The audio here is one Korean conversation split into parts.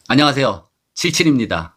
안녕하세요. 77입니다.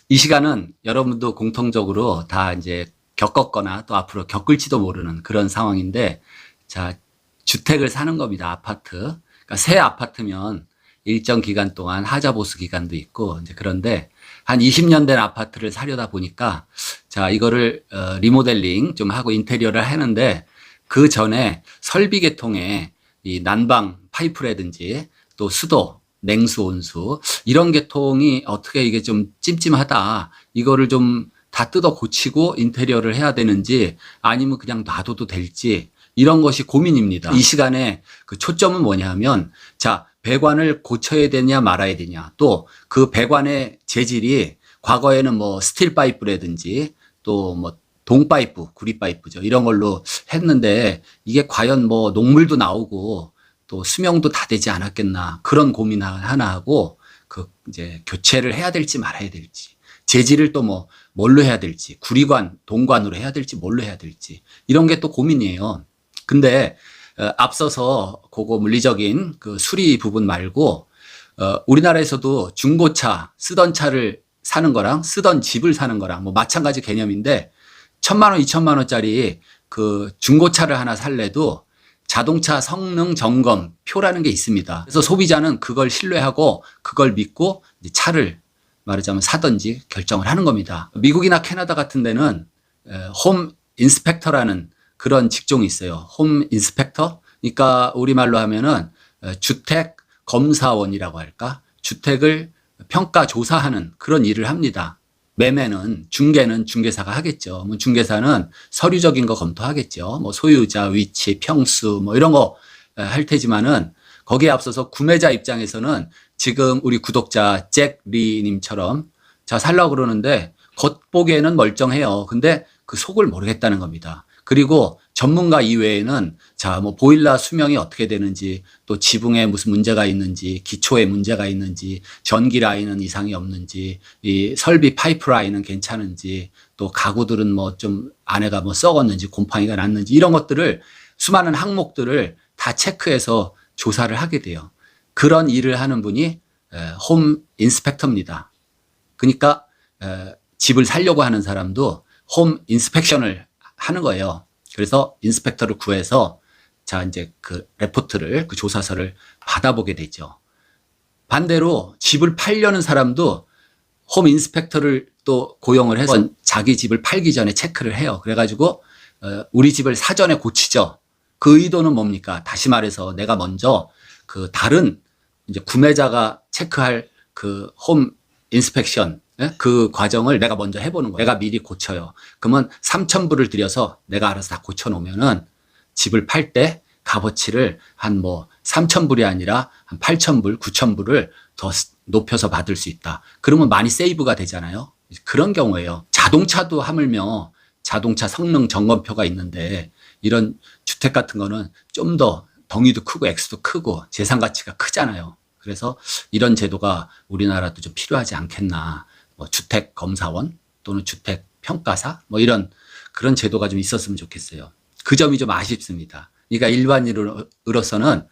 이 시간은 여러분도 공통적으로 다 이제 겪었거나 또 앞으로 겪을지도 모르는 그런 상황인데, 자, 주택을 사는 겁니다. 아파트. 그러니까 새 아파트면 일정 기간 동안 하자 보수 기간도 있고, 이제 그런데 한 20년 된 아파트를 사려다 보니까, 자, 이거를 리모델링 좀 하고 인테리어를 하는데, 그 전에 설비 계통에 이 난방 파이프라든지 또 수도, 냉수, 온수 이런 계통이 어떻게 이게 좀 찜찜하다. 이거를 좀 다 뜯어 고치고 인테리어를 해야 되는지 아니면 그냥 놔둬도 될지 이런 것이 고민입니다. 이 시간에 그 초점은 뭐냐 하면, 자, 배관을 고쳐야 되냐 말아야 되냐, 또 그 배관의 재질이 과거에는 뭐 스틸 파이프라든지 또 뭐 동파이프, 구리파이프죠. 이런 걸로 했는데 이게 과연 뭐 녹물도 나오고 또 수명도 다 되지 않았겠나, 그런 고민 하나 하고, 그 이제 교체를 해야 될지 말아야 될지, 재질을 또 뭐 뭘로 해야 될지, 구리관, 동관으로 해야 될지 뭘로 해야 될지 이런 게 또 고민이에요. 근데 앞서서 그거 물리적인 그 수리 부분 말고, 우리나라에서도 중고차, 쓰던 차를 사는 거랑 쓰던 집을 사는 거랑 뭐 마찬가지 개념인데, 1,000만 원, 2,000만 원짜리 그 중고차를 하나 살래도 자동차 성능 점검 표라는 게 있습니다. 그래서 소비자는 그걸 신뢰하고 그걸 믿고 이제 차를 말하자면 사든지 결정을 하는 겁니다. 미국이나 캐나다 같은 데는 홈 인스펙터라는 그런 직종이 있어요. 홈 인스펙터? 그러니까 우리말로 하면은 주택 검사원이라고 할까? 주택을 평가 조사하는 그런 일을 합니다. 매매는, 중개는 중개사가 하겠죠. 뭐 중개사는 서류적인 거 검토하겠죠. 뭐 소유자, 위치, 평수 뭐 이런 거 할 테지만은, 거기에 앞서서 구매자 입장에서는 지금 우리 구독자 잭 리님처럼 자, 살려고 그러는데 겉보기에는 멀쩡해요. 근데 그 속을 모르겠다는 겁니다. 그리고 전문가 이외에는 자, 뭐 보일러 수명이 어떻게 되는지, 또 지붕에 무슨 문제가 있는지, 기초에 문제가 있는지, 전기 라인은 이상이 없는지, 이 설비 파이프 라인은 괜찮은지, 또 가구들은 뭐 좀 안에가 뭐 썩었는지, 곰팡이가 났는지, 이런 것들을, 수많은 항목들을 다 체크해서 조사를 하게 돼요. 그런 일을 하는 분이 홈 인스펙터입니다. 그러니까 집을 살려고 하는 사람도 홈 인스펙션을 하는 거예요. 그래서 인스펙터를 구해서 자, 이제 그 레포트를, 그 조사서를 받아보게 되죠. 반대로 집을 팔려는 사람도 홈 인스펙터를 또 고용을 해서 자기 집을 팔기 전에 체크를 해요. 그래가지고 우리 집을 사전에 고치죠. 그 의도는 뭡니까? 다시 말해서 내가 먼저 그 다른 이제 구매자가 체크할 그 홈 인스펙션, 그 과정을 내가 먼저 해보는 거예요. 내가 미리 고쳐요. 그러면 3,000불을 들여서 내가 알아서 다 고쳐놓으면은 집을 팔 때 값어치를 한 뭐 3,000불이 아니라 한 8,000불, 9,000불을 더 높여서 받을 수 있다. 그러면 많이 세이브가 되잖아요. 그런 경우에요. 자동차도 하물며 자동차 성능 점검표가 있는데, 이런 주택 같은 거는 좀 더 덩이도 크고 액수도 크고 재산 가치가 크잖아요. 그래서 이런 제도가 우리나라도 좀 필요하지 않겠나. 뭐 주택 검사원 또는 주택 평가사 뭐 이런 그런 제도가 좀 있었으면 좋겠어요. 그 점이 좀 아쉽습니다. 그러니까 일반인으로서는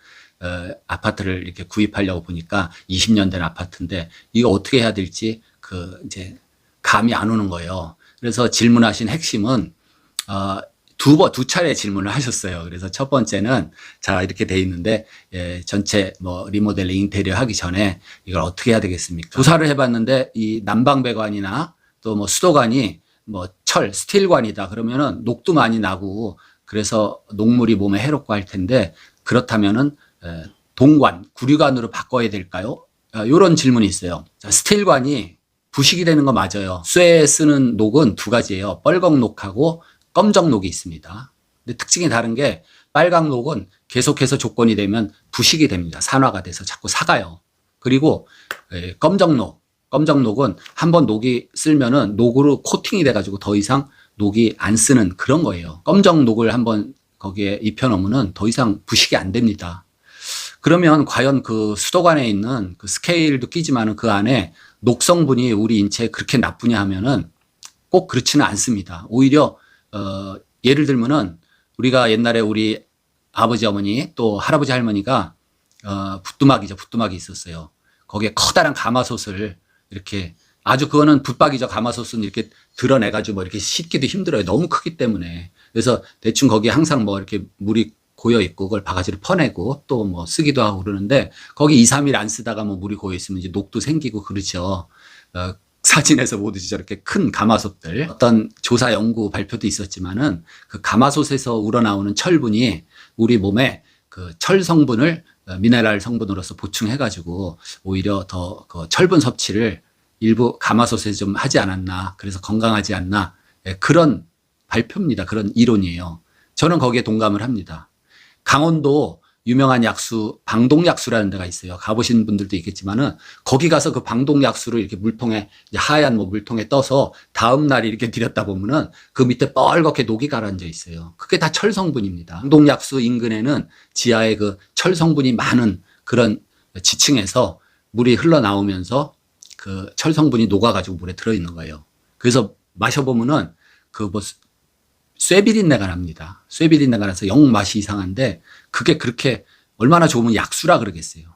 아파트를 이렇게 구입하려고 보니까 20년 된 아파트인데 이거 어떻게 해야 될지 그 이제 감이 안 오는 거예요. 그래서 질문하신 핵심은 두 차례 질문을 하셨어요. 그래서 첫 번째는 자, 이렇게 돼 있는데 전체 뭐 리모델링 인테리어 하기 전에 이걸 어떻게 해야 되겠습니까? 조사를 해봤는데 이 난방배관이나 또 뭐 수도관이 뭐 철, 스틸관이다 그러면은 녹도 많이 나고 그래서 녹물이 몸에 해롭고 할 텐데, 그렇다면은 동관, 구리관으로 바꿔야 될까요? 이런 질문이 있어요. 자, 스틸관이 부식이 되는 거 맞아요. 쇠에 쓰는 녹은 두 가지예요. 빨강 녹하고 검정 녹이 있습니다. 근데 특징이 다른 게, 빨강 녹은 계속해서 조건이 되면 부식이 됩니다. 산화가 돼서 자꾸 삭아요. 그리고 검정 녹은 한번 녹이 쓸면은 녹으로 코팅이 돼가지고 더 이상 녹이 안 쓰는 그런 거예요. 검정 녹을 한번 거기에 입혀놓으면은 더 이상 부식이 안 됩니다. 그러면 과연 그 수도관에 있는 그 스케일도 끼지만은 그 안에 녹성분이 우리 인체에 그렇게 나쁘냐 하면은 꼭 그렇지는 않습니다. 오히려 예를 들면은 우리가 옛날에 우리 아버지 어머니 또 할아버지 할머니가 부뚜막이 있었어요. 거기에 커다란 가마솥을 이렇게 아주 그거는 붙박이죠. 가마솥은 이렇게 드러내가지고 뭐 이렇게 씻기도 힘들어요. 너무 크기 때문에. 그래서 대충 거기에 항상 뭐 이렇게 물이 고여 있고 그걸 바가지로 퍼내고 또 뭐 쓰기도 하고 그러는데 거기 2, 3일 안 쓰다가 뭐 물이 고여 있으면 이제 녹도 생기고 그렇죠. 사진에서 보듯이 저렇게 큰 가마솥들 어떤 조사 연구 발표도 있었지만은 그 가마솥에서 우러나오는 철분이 우리 몸에 그 철 성분을 미네랄 성분으로서 보충해가지고 오히려 더 그 철분 섭취를 일부 가마솥에 좀 하지 않았나. 그래서 건강하지 않나. 그런 발표입니다. 그런 이론이에요. 저는 거기에 동감을 합니다. 강원도 유명한 약수 방동약수라는 데가 있어요. 가보신 분들도 있겠지만은 거기 가서 그 방동약수를 이렇게 물통에 하얀 뭐 물통에 떠서 다음 날에 이렇게 들였다 보면은 그 밑에 뻘겋게 녹이 가라앉아 있어요. 그게 다 철 성분입니다. 방동약수 인근에는 지하에 그 철 성분이 많은 그런 지층에서 물이 흘러나오면서 그 철 성분이 녹아가지고 물에 들어있는 거예요. 그래서 마셔보면은 그 뭐 쇠비린내가 납니다. 쇠비린내가 나서 영 맛이 이상한데 그게 그렇게 얼마나 좋으면 약수라 그러겠어요.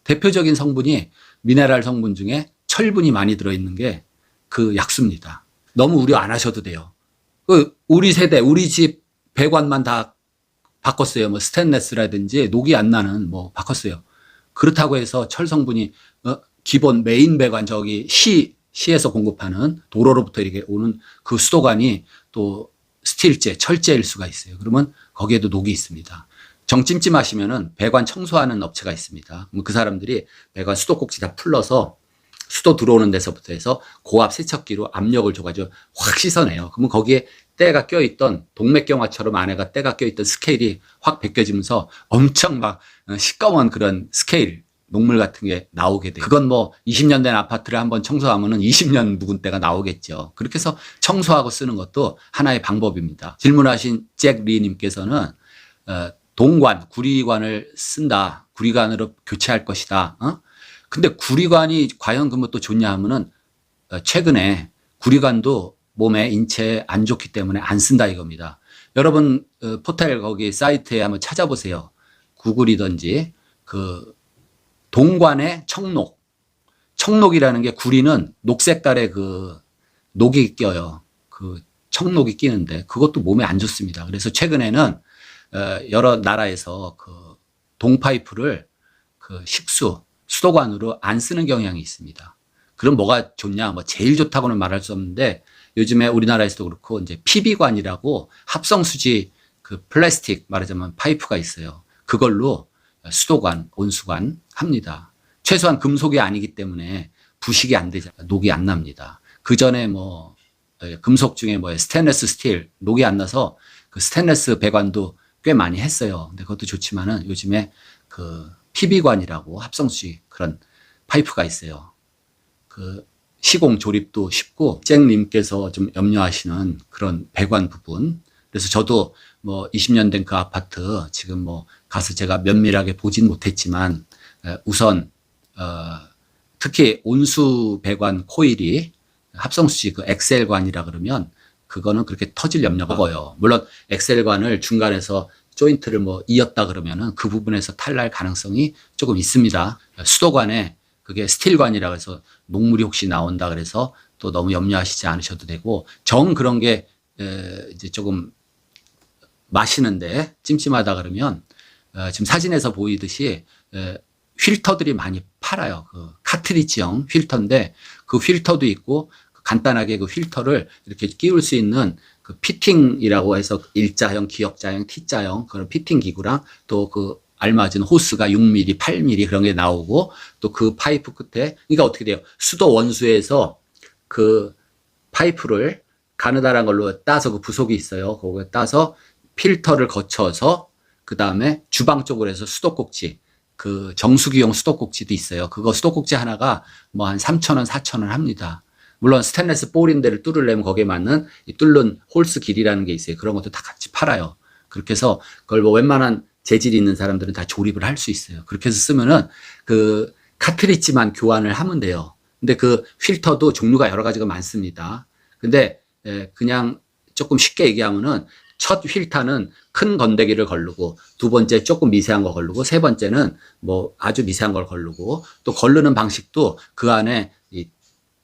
대표적인 성분이 미네랄 성분 중에 철분이 많이 들어있는 게 그 약수입니다. 너무 우려 안 하셔도 돼요. 그 우리 세대, 우리 집 배관만 다 바꿨어요. 뭐 스테인레스라든지 녹이 안 나는 뭐 바꿨어요. 그렇다고 해서 철 성분이 기본 메인 배관 저기 시에서 공급하는 도로로부터 이렇게 오는 그 수도관이 또 스틸제, 철제일 수가 있어요. 그러면 거기에도 녹이 있습니다. 정 찜찜하시면은 배관 청소하는 업체가 있습니다. 그럼 그 사람들이 배관 수도꼭지 다 풀러서 수도 들어오는 데서부터 해서 고압 세척기로 압력을 줘가지고 확 씻어내요. 그러면 거기에 때가 껴있던 동맥경화처럼 안에가 때가 껴있던 스케일이 확 벗겨지면서 엄청 막 시꺼먼 그런 스케일 녹물 같은 게 나오게 돼요. 그건 뭐 20년 된 아파트를 한번 청소하면은 20년 묵은 때가 나오겠죠. 그렇게 해서 청소하고 쓰는 것도 하나의 방법입니다. 질문하신 잭 리님께서는 동관, 구리관을 쓴다. 구리관으로 교체할 것이다. 근데 구리관이 과연 그뭐 또 좋냐 하면은 최근에 구리관도 몸에 인체에 안 좋기 때문에 안 쓴다 이겁니다. 여러분 포털 거기 사이트에 한번 찾아보세요. 구글이든지 그 동관의 청록. 청록이라는 게 구리는 녹색깔의 그 녹이 껴요. 그 청록이 끼는데 그것도 몸에 안 좋습니다. 그래서 최근에는 여러 나라에서 그 동파이프를 그 식수, 수도관으로 안 쓰는 경향이 있습니다. 그럼 뭐가 좋냐? 뭐 제일 좋다고는 말할 수 없는데 요즘에 우리나라에서도 그렇고 이제 PB관이라고 합성수지 그 플라스틱 말하자면 파이프가 있어요. 그걸로 수도관, 온수관 합니다. 최소한 금속이 아니기 때문에 부식이 안 되잖아요. 녹이 안 납니다. 그 전에 뭐 금속 중에 뭐 스테인레스 스틸 녹이 안 나서 그 스테인레스 배관도 꽤 많이 했어요. 근데 그것도 좋지만은 요즘에 그 PB관이라고 합성수지 그런 파이프가 있어요. 그 시공 조립도 쉽고 잭님께서 좀 염려하시는 그런 배관 부분. 그래서 저도 뭐 20년 된 그 아파트 지금 뭐 가서 제가 면밀하게 보진 못했지만 우선 특히 온수 배관 코일이 합성수지 그 엑셀관이라 그러면 그거는 그렇게 터질 염려가 없어요. 물론 엑셀관을 중간에서 조인트를 뭐 이었다 그러면은 그 부분에서 탈날 가능성이 조금 있습니다. 수도관에 그게 스틸관이라 해서 녹물이 혹시 나온다 그래서 또 너무 염려하시지 않으셔도 되고 정 그런 게 이제 조금 마시는데 찜찜하다 그러면 지금 사진에서 보이듯이 필터들이 많이 팔아요. 그 카트리지형 필터인데 그 필터도 있고 간단하게 그 필터를 이렇게 끼울 수 있는 그 피팅이라고 해서 일자형, 기역자형, T자형 그런 피팅 기구랑 또 그 알맞은 호스가 6mm, 8mm 그런 게 나오고 또 그 파이프 끝에 그러니까 어떻게 돼요? 수도 원수에서 그 파이프를 가느다란 걸로 따서 그 부속이 있어요. 거기에 따서 필터를 거쳐서 그 다음에 주방 쪽으로 해서 수도꼭지 그 정수기용 수도꼭지도 있어요. 그거 수도꼭지 하나가 뭐 한 3,000원, 4,000원 합니다. 물론 스테인리스 볼인데를 뚫으려면 거기에 맞는 이 뚫는 홀스 길이라는 게 있어요. 그런 것도 다 같이 팔아요. 그렇게 해서 그걸 뭐 웬만한 재질이 있는 사람들은 다 조립을 할 수 있어요. 그렇게 해서 쓰면은 그 카트리지만 교환을 하면 돼요. 근데 그 필터도 종류가 여러 가지가 많습니다. 근데 그냥 조금 쉽게 얘기하면은 첫 휠타는 큰 건데기를 걸르고, 두 번째 조금 미세한 거 걸르고, 세 번째는 뭐 아주 미세한 걸 걸르고, 또 걸르는 방식도 그 안에 이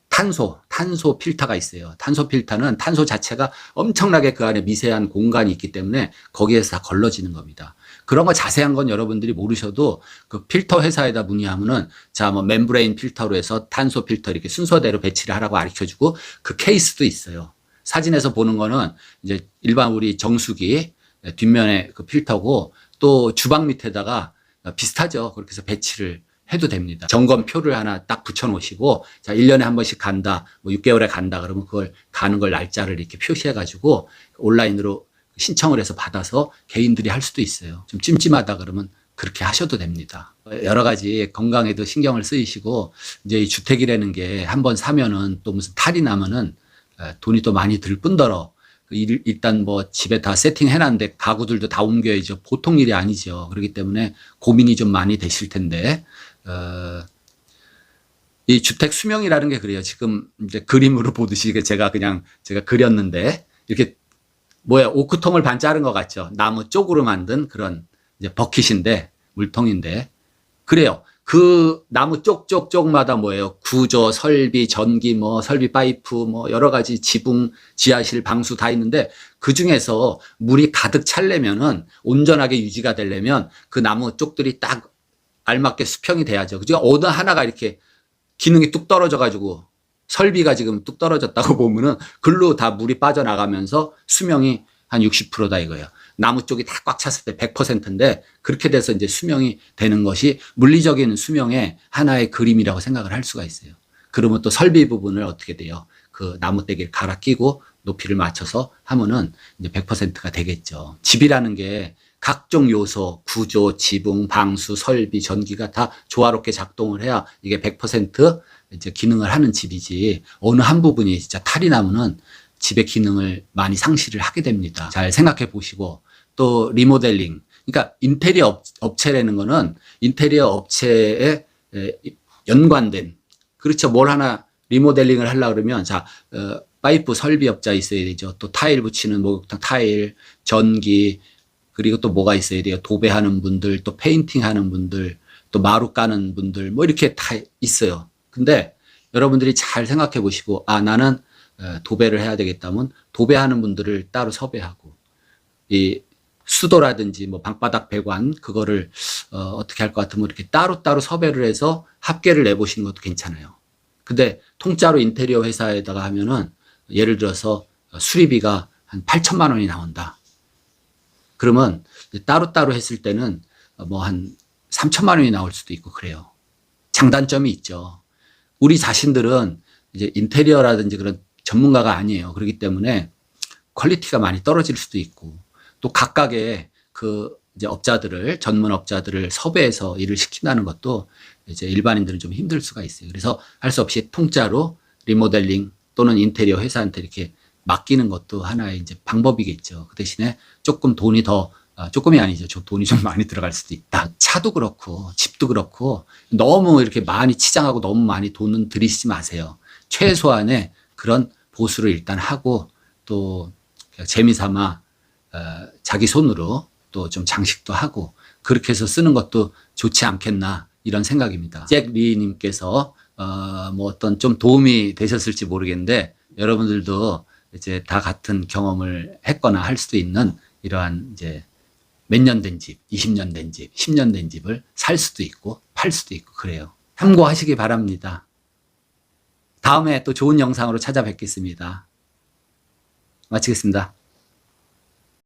탄소 필터가 있어요. 탄소 필터는 탄소 자체가 엄청나게 그 안에 미세한 공간이 있기 때문에 거기에서 다 걸러지는 겁니다. 그런 거 자세한 건 여러분들이 모르셔도 그 필터 회사에다 문의하면은 자, 뭐 멤브레인 필터로 해서 탄소 필터 이렇게 순서대로 배치를 하라고 가르쳐 주고 그 케이스도 있어요. 사진에서 보는 거는 이제 일반 우리 정수기 뒷면에 그 필터고 또 주방 밑에다가 비슷하죠. 그렇게 해서 배치를 해도 됩니다. 점검표를 하나 딱 붙여 놓으시고, 자, 1년에 한 번씩 간다, 뭐 6개월에 간다, 그러면 그걸 가는 걸 날짜를 이렇게 표시해 가지고 온라인으로 신청을 해서 받아서 개인들이 할 수도 있어요. 좀 찜찜하다 그러면 그렇게 하셔도 됩니다. 여러 가지 건강에도 신경을 쓰이시고, 이제 이 주택이라는 게 한번 사면은 또 무슨 탈이 나면은 돈이 또 많이 들 뿐더러 일단 뭐 집에 다 세팅해 놨는데 가구들도 다 옮겨야죠. 보통 일이 아니죠. 그렇기 때문에 고민이 좀 많이 되실 텐데, 이 주택 수명이라는 게 그래요. 지금 이제 그림으로 보듯이 제가 그렸는데, 이렇게 오크통을 반 자른 것 같죠. 나무 쪽으로 만든 그런 이제 버킷인데, 물통인데, 그래요. 그 나무 쪽마다 구조, 설비, 전기, 설비 파이프, 여러 가지 지붕, 지하실, 방수 다 있는데 그 중에서 물이 가득 차려면은 온전하게 유지가 되려면 그 나무 쪽들이 딱 알맞게 수평이 돼야죠. 그죠? 어느 하나가 이렇게 기능이 뚝 떨어져가지고 설비가 지금 뚝 떨어졌다고 보면은 글로 다 물이 빠져나가면서 수명이 한 60%다 이거예요. 나무 쪽이 다 꽉 찼을 때 100%인데 그렇게 돼서 이제 수명이 되는 것이 물리적인 수명의 하나의 그림이라고 생각을 할 수가 있어요. 그러면 또 설비 부분을 어떻게 돼요? 그 나무대기를 갈아 끼고 높이를 맞춰서 하면은 이제 100%가 되겠죠. 집이라는 게 각종 요소, 구조, 지붕, 방수, 설비, 전기가 다 조화롭게 작동을 해야 이게 100% 이제 기능을 하는 집이지 어느 한 부분이 진짜 탈이 나면은 집의 기능을 많이 상실을 하게 됩니다. 잘 생각해 보시고 또 리모델링. 그러니까 인테리어 업체라는 거는 인테리어 업체에 연관된 그렇죠. 뭘 하나 리모델링을 하려고 그러면 자, 파이프 설비업자 있어야 되죠. 또 타일 붙이는 목욕탕 타일, 전기 그리고 또 뭐가 있어야 돼요. 도배하는 분들, 또 페인팅 하는 분들, 또 마루 까는 분들 뭐 이렇게 다 있어요. 근데 여러분들이 잘 생각해 보시고 나는 도배를 해야 되겠다면 도배하는 분들을 따로 섭외하고 이 수도라든지 방바닥 배관 그거를 어떻게 할 것 같으면 이렇게 따로따로 섭외를 해서 합계를 내보시는 것도 괜찮아요. 근데 통짜로 인테리어 회사에다가 하면은 예를 들어서 수리비가 한 8천만 원이 나온다. 그러면 따로따로 했을 때는 한 3천만 원이 나올 수도 있고 그래요. 장단점이 있죠. 우리 자신들은 이제 인테리어라든지 그런 전문가가 아니에요. 그렇기 때문에 퀄리티가 많이 떨어질 수도 있고 또 각각의 그 이제 전문 업자들을 섭외해서 일을 시킨다는 것도 이제 일반인들은 좀 힘들 수가 있어요. 그래서 할 수 없이 통짜로 리모델링 또는 인테리어 회사한테 이렇게 맡기는 것도 하나의 이제 방법이겠죠. 그 대신에 조금 돈이 조금이 아니죠. 돈이 좀 많이 들어갈 수도 있다. 차도 그렇고 집도 그렇고 너무 이렇게 많이 치장하고 너무 많이 돈은 들이시지 마세요. 최소한의 그런 보수를 일단 하고 또 재미삼아 자기 손으로 또 좀 장식도 하고 그렇게 해서 쓰는 것도 좋지 않겠나 이런 생각입니다. 잭 리님께서 어떤 좀 도움이 되셨을지 모르겠는데 여러분들도 이제 다 같은 경험을 했거나 할 수도 있는 이러한 이제 몇 년 된 집, 20년 된 집, 10년 된 집을 살 수도 있고 팔 수도 있고 그래요. 참고하시기 바랍니다. 다음에 또 좋은 영상으로 찾아뵙겠습니다. 마치겠습니다.